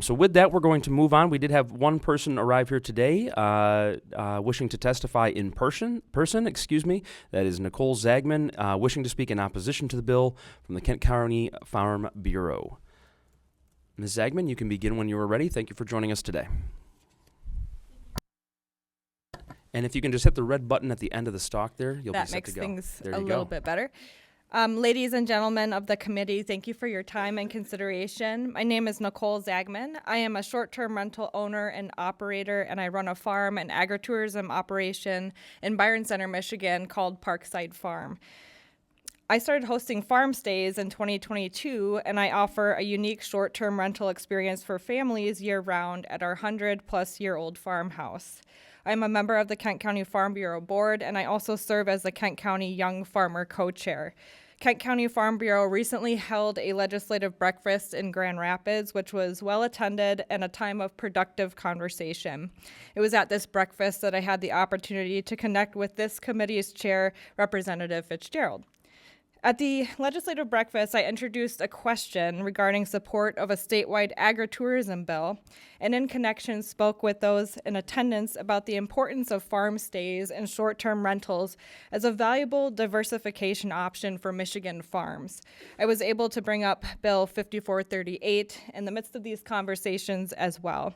So with that, we're going to move on. We did have one person arrive here today wishing to testify in person. That is Nicole Zaagman, wishing to speak in opposition to the bill from the Kent County Farm Bureau. Ms. Zaagman, you can begin when you are ready. Thank you for joining us today. And if you can just hit the red button at the end of the stalk there, you'll be set to go. That makes things There a you little go. bit better. Ladies and gentlemen of the committee, thank you for your time and consideration. My name is Nicole Zaagman. I am a short-term rental owner and operator, and I run a farm and agritourism operation in Byron Center, Michigan called Parkside Farm. I started hosting farm stays in 2022, and I offer a unique short-term rental experience for families year-round at our 100-plus-year-old farmhouse. I'm a member of the Kent County Farm Bureau Board, and I also serve as the Kent County Young Farmer Co-Chair. Kent County Farm Bureau recently held a legislative breakfast in Grand Rapids, which was well-attended and a time of productive conversation. It was at this breakfast that I had the opportunity to connect with this committee's chair, Representative Fitzgerald. At the legislative breakfast, I introduced a question regarding support of a statewide agritourism bill, and in connection spoke with those in attendance about the importance of farm stays and short-term rentals as a valuable diversification option for Michigan farms. I was able to bring up Bill 5438 in the midst of these conversations as well.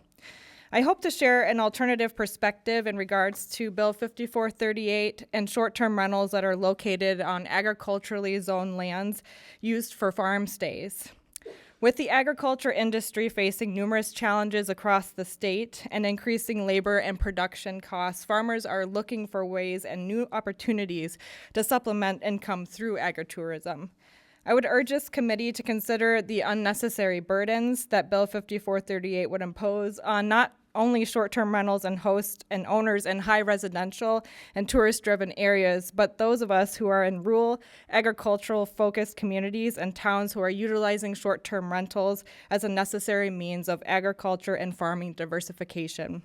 I hope to share an alternative perspective in regards to Bill 5438 and short-term rentals that are located on agriculturally zoned lands used for farm stays. With the agriculture industry facing numerous challenges across the state and increasing labor and production costs, farmers are looking for ways and new opportunities to supplement income through agritourism. I would urge this committee to consider the unnecessary burdens that Bill 5438 would impose on not only short-term rentals and hosts and owners in high residential and tourist-driven areas, but those of us who are in rural, agricultural-focused communities and towns who are utilizing short-term rentals as a necessary means of agriculture and farming diversification.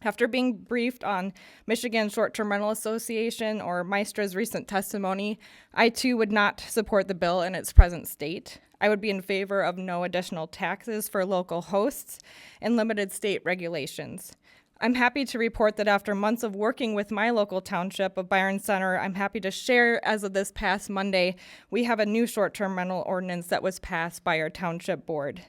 After being briefed on Michigan Short-Term Rental Association or MISTRA's recent testimony, I too would not support the bill in its present state. I would be in favor of no additional taxes for local hosts and limited state regulations. I'm happy to report that after months of working with my local township of Byron Center, I'm happy to share as of this past Monday, we have a new short-term rental ordinance that was passed by our township board.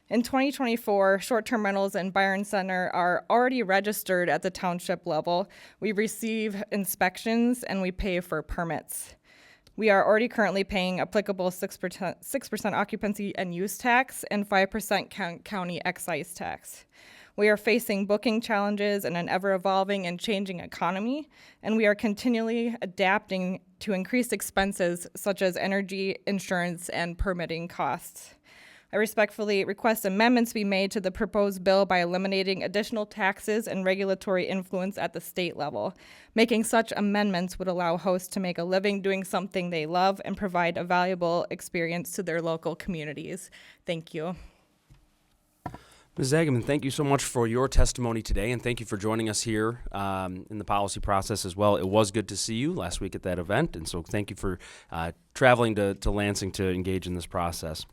In 2024, short-term rentals in Byron Center are already registered at the township level. We receive inspections and we pay for permits. We are already currently paying applicable 6% occupancy and use tax and 5% county excise tax. We are facing booking challenges in an ever-evolving and changing economy, and we are continually adapting to increased expenses such as energy, insurance, and permitting costs. I respectfully request amendments be made to the proposed bill by eliminating additional taxes and regulatory influence at the state level. Making such amendments would allow hosts to make a living doing something they love and provide a valuable experience to their local communities. Thank you. Ms. Zaagman, thank you so much for your testimony today, and thank you for joining us here in the policy process as well. It was good to see you last week at that event, and so thank you for traveling to Lansing to engage in this process.